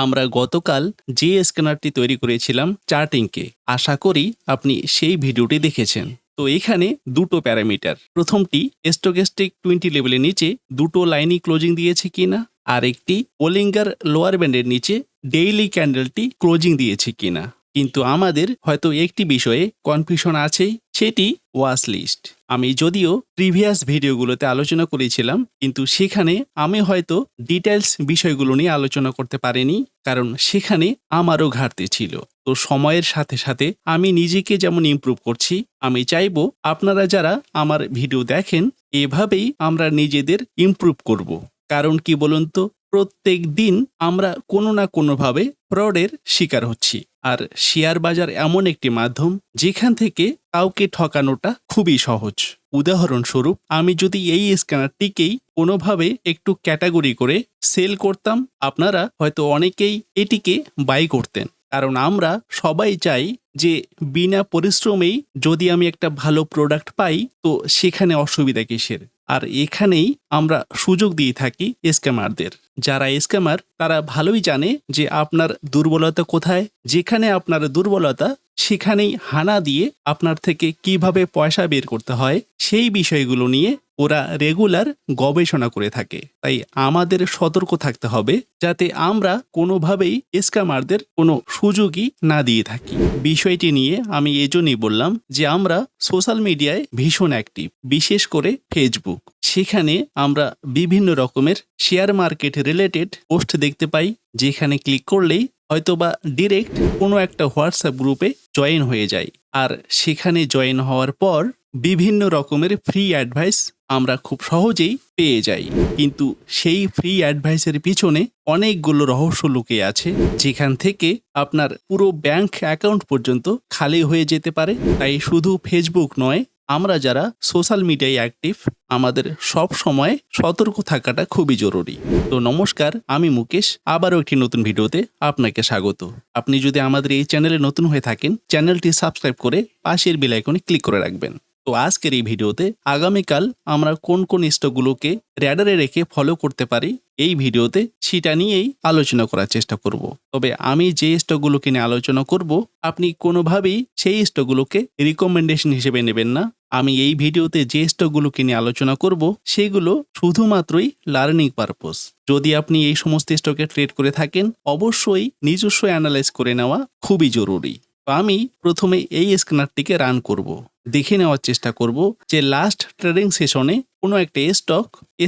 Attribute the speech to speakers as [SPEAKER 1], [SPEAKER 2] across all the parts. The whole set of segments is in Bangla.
[SPEAKER 1] আমরা গতকাল যে স্ক্যানারটি তৈরি করেছিলাম চার্টিংকে, আশা করি আপনি সেই ভিডিওটি দেখেছেন। তো এখানে দুটো প্যারামিটার, প্রথমটি স্টোকেস্টিক 20 লেভেলের নিচে দুটো লাইনই ক্লোজিং দিয়েছে কিনা, আর একটি বোলিঙ্গার লোয়ার ব্যান্ডের নিচে ডেইলি ক্যান্ডেলটি ক্লোজিং দিয়েছে কিনা। কিন্তু আমাদের হয়তো একটি বিষয়ে কনফিউশন আছেই, সেটি ওয়াচ লিস্ট। আমি যদিও প্রিভিয়াস ভিডিওগুলোতে আলোচনা করেছিলাম, কিন্তু সেখানে আমি হয়তো ডিটেলস বিষয়গুলো নিয়ে আলোচনা করতে পারিনি, কারণ সেখানে আমারও ঘাটতি ছিল। তো সময়ের সাথে সাথে আমি নিজেকে যেমন ইমপ্রুভ করছি, আমি চাইবো আপনারা যারা আমার ভিডিও দেখেন এভাবেই আমরা নিজেদের ইমপ্রুভ করব। কারণ কি বলুন তো, প্রত্যেক দিন আমরা কোনো না কোনোভাবে ফ্রডের শিকার হচ্ছি। আর শেয়ার বাজার এমন একটি মাধ্যম যেখান থেকে কাউকে ঠকানোটা খুবই সহজ। উদাহরণস্বরূপ, আমি যদি এই স্ক্যানারটিকেই কোনোভাবে একটু ক্যাটাগরি করে সেল করতাম, আপনারা হয়তো অনেকেই এটিকে বাই করতেন। কারণ আমরা সবাই চাই যে বিনা পরিশ্রমেই যদি আমি একটা ভালো প্রোডাক্ট পাই, তো সেখানে অসুবিধা কিসের। আর এখানেই আমরা সুযোগ দিয়ে থাকি স্ক্যামারদের। যারা স্ক্যামার তারা ভালোই জানে যে আপনার দুর্বলতা কোথায়, যেখানে আপনার দুর্বলতা সেখানেই হানা দিয়ে আপনার থেকে কিভাবে পয়সা বের করতে হয় সেই বিষয়গুলো নিয়ে ওরা রেগুলার গবেষণা করে থাকে। তাই আমাদের সতর্ক থাকতে হবে যাতে আমরা কোনোভাবেই স্ক্যামারদের কোনো সুযোগই না দিয়ে থাকি। বিষয়টি নিয়ে আমি এজন্যই বললাম যে আমরা সোশ্যাল মিডিয়ায় ভীষণ অ্যাক্টিভ, বিশেষ করে ফেসবুক। সেখানে আমরা বিভিন্ন রকমের শেয়ার মার্কেট রিলেটেড পোস্ট দেখতে পাই, যেখানে ক্লিক করলেই হয়তোবা ডিরেক্ট কোনো একটা হোয়াটসঅ্যাপ গ্রুপে জয়েন হয়ে যায়। আর সেখানে জয়েন হওয়ার পর বিভিন্ন রকমের ফ্রি অ্যাডভাইস আমরা খুব সহজেই পেয়ে যাই। কিন্তু সেই ফ্রি অ্যাডভাইসের পিছনে অনেকগুলো রহস্য লুকিয়ে আছে, যেখান থেকে আপনার পুরো ব্যাংক অ্যাকাউন্ট পর্যন্ত খালি হয়ে যেতে পারে। তাই শুধু ফেসবুক নয়, আমরা যারা সোশ্যাল মিডিয়ায় অ্যাক্টিভ, আমাদের সব সময় সতর্ক থাকাটা খুবই জরুরি। তো নমস্কার, আমি মুকেশ, আবারও একটি নতুন ভিডিওতে আপনাকে স্বাগত। আপনি যদি আমাদের এই চ্যানেলে নতুন হয়ে থাকেন, চ্যানেলটি সাবস্ক্রাইব করে পাশের বেল আইকনে ক্লিক করে রাখবেন। তো আজকের এই ভিডিওতে আগামীকাল আমরা কোন কোন স্টকগুলোকে র্যাডারে রেখে ফলো করতে পারি, এই ভিডিওতে সেটা নিয়েই আলোচনা করার চেষ্টা করব। তবে আমি যে স্টকগুলোকে নিয়ে আলোচনা করব, আপনি কোনোভাবেই সেই স্টকগুলোকে রিকমেন্ডেশন হিসেবে নেবেন না। আমি এই ভিডিওতে যে স্টকগুলোকে নিয়ে আলোচনা করব সেগুলো শুধুমাত্রই লার্নিং পারপোজ। যদি আপনি এই সমস্ত স্টকে ট্রেড করে থাকেন, অবশ্যই নিজস্ব অ্যানালাইজ করে নেওয়া খুবই জরুরি। তো আমি প্রথমে এই স্ক্যানারটিকে রান করব, দেখে নেওয়ার চেষ্টা করব যে লাস্ট ট্রেডিং সেশনে কোনো একটা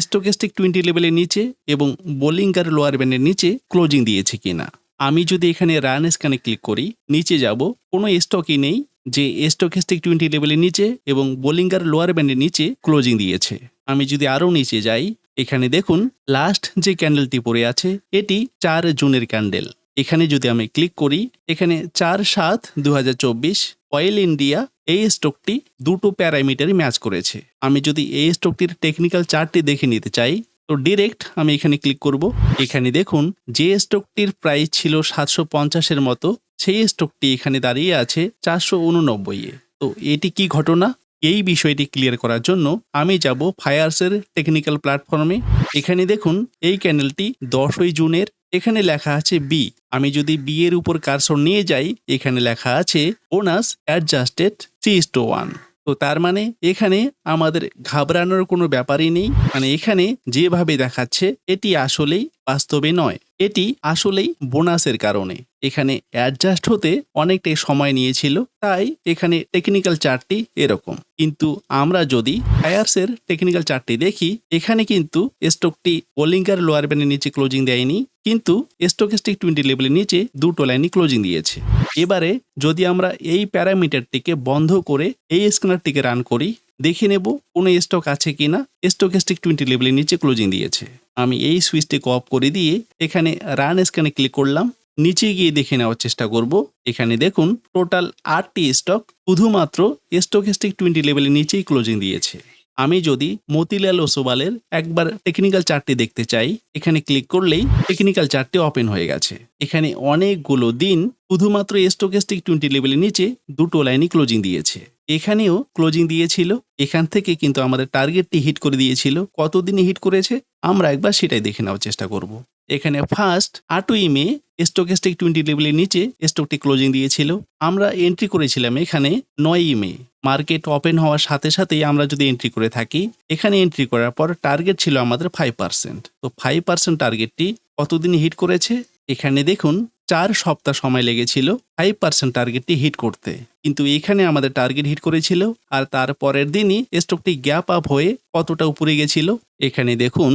[SPEAKER 1] স্টোকেস্টিক 20 লেভেলের নিচে এবং বোলিঙ্গার লোয়ার ব্যান্ডের নিচে ক্লোজিং দিয়েছে কিনা। আমি যদি এখানে রান স্ক্যানে ক্লিক করি, নিচে যাব, কোনো স্টকই নেই যে স্টোকেস্টিক 20 লেভেলের নিচে এবং বোলিঙ্গার লোয়ার ব্যান্ডের নিচে ক্লোজিং দিয়েছে। আমি যদি আরও নিচে যাই, এখানে দেখুন লাস্ট যে ক্যান্ডেলটি পড়ে আছে এটি 4 জুনের ক্যান্ডেল। এখানে যদি আমি ক্লিক করি, এখানে 4/7/2024 অয়েল ইন্ডিয়া এই স্টকটি দুটো প্যারামিটারই ম্যাচ করেছে। আমি যদি এই স্টকটির টেকনিক্যাল চার্টটি দেখে নিতে চাই, তো ডিরেক্ট আমি এখানে ক্লিক করব। এখানে দেখুন যে স্টকটির প্রাইস ছিল 750-এর মতো, সেই স্টকটি এখানে দাঁড়িয়ে আছে 489-এ। তো এটি কি ঘটনা? এই বিষয়টি ক্লিয়ার করার জন্য আমি যাব ফায়ার্সের টেকনিক্যাল প্ল্যাটফর্মে। এখানে দেখুন এই ক্যান্ডেলটি 10ই জুনের, এখানে লেখা আছে বি। আমি যদি বি এর উপর কার্সর নিয়ে যাই, এখানে লেখা আছে বোনাস অ্যাডজাস্টেড 3:1। তো তার মানে এখানে আমাদের ঘাবড়ানোর কোনো ব্যাপারই নেই। মানে এখানে যেভাবে দেখাচ্ছে এটি আসলেই বাস্তবে নয়, এটি আসলেই বোনাসের কারণে। এখানে অ্যাডজাস্ট হতে অনেকটাই সময় নিয়েছিল, তাই এখানে টেকনিক্যাল চার্টটি এরকম। কিন্তু আমরা যদি ফায়ার্সের টেকনিক্যাল চার্টটি দেখি, এখানে কিন্তু স্টকটি বোলিঙ্গার লোয়ার ব্যান্ডের নিচে ক্লোজিং দেয়নি, কিন্তু স্টোকেস্টিক 20 লেভেলের নিচে দুটো লাইনই ক্লোজিং দিয়েছে। এবারে যদি আমরা এই প্যারামিটারটিকে বন্ধ করে এই স্ক্যানারটিকে রান করি, দেখে নেব কোনো স্টক আছে কিনা স্টোকেস্টিক 20 লেভেলের নিচে ক্লোজিং দিয়েছে। আমি এই সুইচটিকে অফ করে দিয়ে এখানে রান স্ক্যানে ক্লিক করলাম। নিচে গিয়ে দেখে নেওয়ার চেষ্টা করব। এখানে দেখুন টোটাল 8টি স্টক শুধুমাত্র স্টোকেস্টিক 20 লেভেলের নিচেই ক্লোজিং দিয়েছে। আমি যদি মতিলাল ওসওয়ালের একবার টেকনিক্যাল চার্টটি দেখতে চাই, এখানে ক্লিক করলেই টেকনিক্যাল চার্টটি ওপেন হয়ে গেছে। এখানে অনেকগুলো দিন শুধুমাত্র স্টোকেস্টিক 20 লেভেলের নিচে দুটো লাইনই ক্লোজিং দিয়েছে। এখানেও ক্লোজিং দিয়েছিল, এখান থেকে কিন্তু আমাদের টার্গেটটি হিট করে দিয়েছিল। কতদিনে হিট করেছে আমরা একবার সেটাই দেখে নেওয়ার চেষ্টা করব। এখানে ফার্স্ট 8ই মে স্টকেস্টিক 20 লেভেলের নিচে স্টকটি ক্লোজিং দিয়েছিল। আমরা এন্ট্রি করেছিলাম এখানে 9ই মে। মার্কেট ওপেন হওয়ার সাথে সাথেই আমরা যদি এন্ট্রি করে থাকি, এখানে এন্ট্রি করার পর টার্গেট ছিল আমাদের 5%। তো 5% টার্গেটটি কতদিন হিট করেছে? এখানে দেখুন 4 সপ্তাহ সময় লেগেছিল 5% টার্গেটটি হিট করতে, কিন্তু এখানে আমাদের টার্গেট হিট করেছিল। আর তার পরের দিনই স্টকটি গ্যাপ আপ হয়ে কতটা উপরে গেছিল? এখানে দেখুন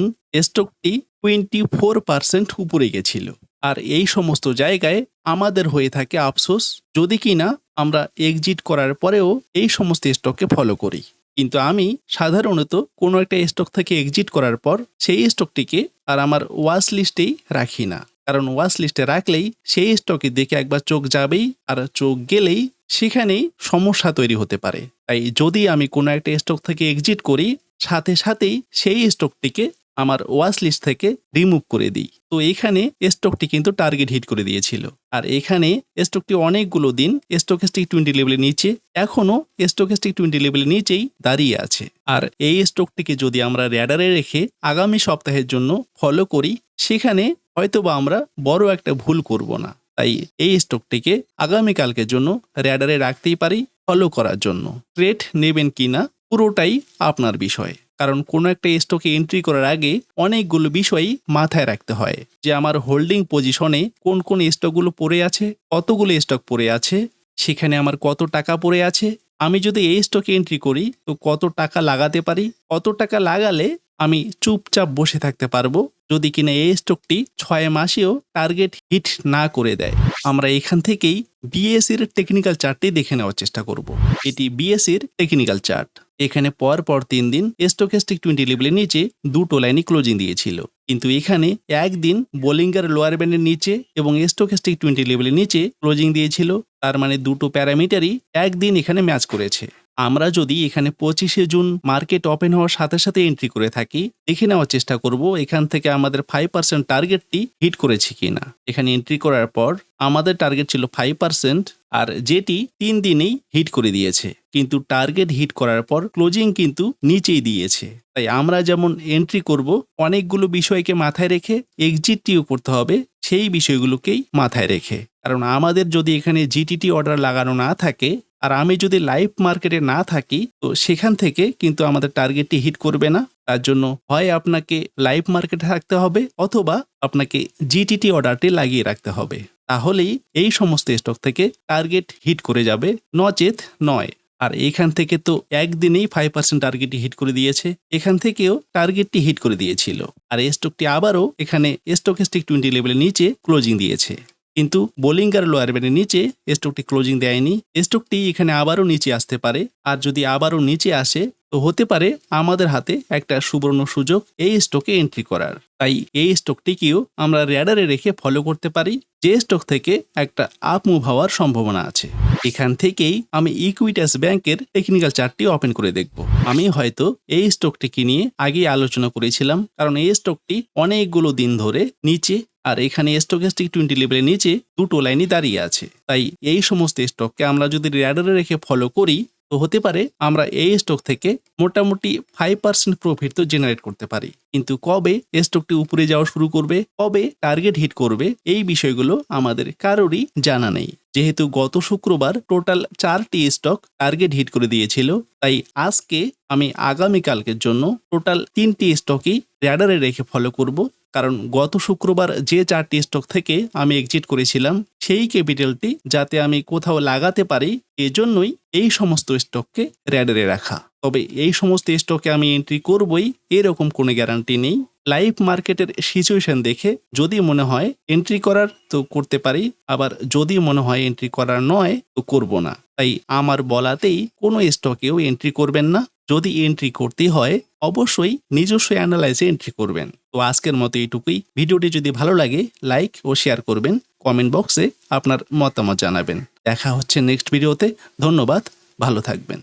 [SPEAKER 1] স্টকটি 24% উপরে গেছিল। আর এই সমস্ত জায়গায় আমাদের হয়ে থাকে আফসোস, যদি কিনা আমরা এক্সিট করার পরেও এই সমস্ত স্টককে ফলো করি। কিন্তু আমি সাধারণত কোনো একটা স্টক থেকে এক্সিট করার পর সেই স্টকটিকে আর আমার ওয়াচ লিস্টেই রাখি না, কারণ ওয়াচ লিস্টে রাখলেই সেই স্টকে দেখে একবার চোখ যাবেই, আর চোখ গেলেই সেখানেই সমস্যা তৈরি হতে পারে। তাই যদি আমি কোনো একটা স্টক থেকে এক্সিট করি, সাথে সাথেই সেই স্টকটিকে আমার ওয়াচ লিস্ট থেকে রিমুভ করে দিই। তো এখানে স্টকটি কিন্তু টার্গেট হিট করে দিয়েছিল। আর এখানে স্টকটি অনেকগুলো দিন স্টকেস্টিক 20 লেভেলের নিচে, এখনো স্টকেস্টিক 20 লেভেলের নিচেই দাঁড়িয়ে আছে। আর এই স্টকটিকে যদি আমরা র্যাডারে রেখে আগামী সপ্তাহের জন্য ফলো করি, সেখানে হয়তোবা আমরা বড় একটা ভুল করব না। তাই এই স্টকটিকে আগামীকালকের জন্য র্যাডারে রাখতেই পারি ফলো করার জন্য। ট্রেড নেবেন কিনা পুরোটাই আপনার বিষয়, কারণ কোনো একটা স্টকে এন্ট্রি করার আগে অনেকগুলো বিষয়ই মাথায় রাখতে হয়, যে আমার হোল্ডিং পজিশনে কোন কোন স্টকগুলো পড়ে আছে, কতগুলো স্টক পড়ে আছে, সেখানে আমার কত টাকা পড়ে আছে, আমি যদি এই স্টকে এন্ট্রি করি তো কত টাকা লাগাতে পারি, কত টাকা লাগালে আমি চুপচাপ বসে থাকতে পারবো যদি কিনা এই স্টকটি 6 মাসেও টার্গেট হিট না করে দেয়। আমরা এখান থেকেই বিএসসির টেকনিক্যাল চার্টটি দেখে নেওয়ার চেষ্টা করব। এটি বিএসসির টেকনিক্যাল চার্ট। এখানে পর 3 দিন স্টকেস্টিক 20 লেভেলের নিচে দুটো লাইনই ক্লোজিং দিয়েছিল, কিন্তু এখানে একদিন বোলিঙ্গার লোয়ার ব্যান্ডের নিচে এবং স্টকেস্টিক 20 লেভেলের নিচে ক্লোজিং দিয়েছিল। তার মানে দুটো প্যারামিটারই একদিন এখানে ম্যাচ করেছে। আমরা যদি এখানে 25শে জুন মার্কেট ওপেন হওয়ার সাথে সাথে এন্ট্রি করে থাকি, দেখে নেওয়ার চেষ্টা করব এখান থেকে আমাদের 5% টার্গেটটি হিট করেছে কিনা। এখানে এন্ট্রি করার পর আমাদের টার্গেট ছিল 5%, আর যেটি 3 দিনেই হিট করে দিয়েছে, কিন্তু টার্গেট হিট করার পর ক্লোজিং কিন্তু নিচেই দিয়েছে। তাই আমরা যেমন এন্ট্রি করব অনেকগুলো বিষয়কে মাথায় রেখে, এক্সিটটিও করতে হবে সেই বিষয়গুলোকেই মাথায় রেখে। কারণ আমাদের যদি এখানে জিটিটি অর্ডার লাগানো না থাকে, আর আমি যদি লাইভ মার্কেটে না থাকি, তো সেখান থেকে কিন্তু আমাদের টার্গেটটি হিট করবে না। তার জন্য হয় আপনাকে লাইভ মার্কেটে থাকতে হবে, অথবা আপনাকে জিটিটি অর্ডারটি লাগিয়ে রাখতে হবে, তাহলেই এই সমস্ত স্টক থেকে টার্গেট হিট করে যাবে, নচেত নয়। আর এখান থেকে তো একদিনেই 5% টার্গেটটি হিট করে দিয়েছে, এখান থেকেও টার্গেটটি হিট করে দিয়েছিল। আর এই স্টকটি আবারও এখানে স্টকেস্টিক 20 লেভেলের নিচে ক্লোজিং দিয়েছে, কিন্তু বোলিঙ্গার লোয়ার ব্যান্ডের নিচে স্টকটি ক্লোজিং দেয়নি। স্টকটি এখানে আবারও নিচে আসতে পারে, আর যদি আবারও নিচে আসে তো হতে পারে আমাদের হাতে একটা সুবর্ণ সুযোগ এই স্টকে এন্ট্রি করার। তাই এই স্টকটিকেও আমরা র্যাডারে রেখে ফলো করতে পারি, যে স্টক থেকে একটা আপ মুভ হওয়ার সম্ভাবনা আছে। এখান থেকেই আমি ইকুইটাস ব্যাংকের টেকনিক্যাল চার্টটি ওপেন করে দেখব। আমি হয়তো এই স্টকটিকে নিয়ে আগেই আলোচনা করেছিলাম, কারণ এই স্টকটি অনেকগুলো দিন ধরে নিচে, আর এখানে স্টকেস্টিক 20 লেভেলের নিচে দুটো লাইনই দাঁড়িয়ে আছে। তাই এই সমস্ত স্টককে আমরা যদি র্যাডারে রেখে ফলো করি, তো হতে পারে আমরা এই স্টক থেকে মোটামুটি 5% প্রফিট তো জেনারেট করতে পারি। কিন্তু কবে স্টকটি উপরে যাওয়া শুরু করবে, কবে টার্গেট হিট করবে, এই বিষয়গুলো আমাদের কারোরই জানা নেই। যেহেতু গত শুক্রবার টোটাল 4টি স্টক টার্গেট হিট করে দিয়েছিল, তাই আজকে আমি আগামীকালকের জন্য টোটাল 3টি স্টকই র্যাডারে রেখে ফলো করব। কারণ গত শুক্রবার যে 4টি স্টক থেকে আমি এক্সিট করেছিলাম, সেই ক্যাপিটালটি যাতে আমি কোথাও লাগাতে পারি, এজন্যই এই সমস্ত স্টককে র্যাডারে রাখা। তবে এই সমস্ত স্টকে আমি এন্ট্রি করবই এরকম কোনো গ্যারান্টি নেই। লাইভ মার্কেটের সিচুয়েশন দেখে যদি মনে হয় এন্ট্রি করার তো করতে পারি, আবার যদি মনে হয় এন্ট্রি করার নয় তো করব না। তাই আমার বলাতেই কোনো স্টকেও এন্ট্রি করবেন না। যদি এন্ট্রি করতে হয় অবশ্যই নিজস্ব অ্যানালাইসে এন্ট্রি করবেন। তো আজকের মতো এইটুকুই। ভিডিওটি যদি ভালো লাগে লাইক ও শেয়ার করবেন, কমেন্ট বক্সে আপনার মতামত জানাবেন। দেখা হচ্ছে নেক্সট ভিডিওতে। ধন্যবাদ, ভালো থাকবেন।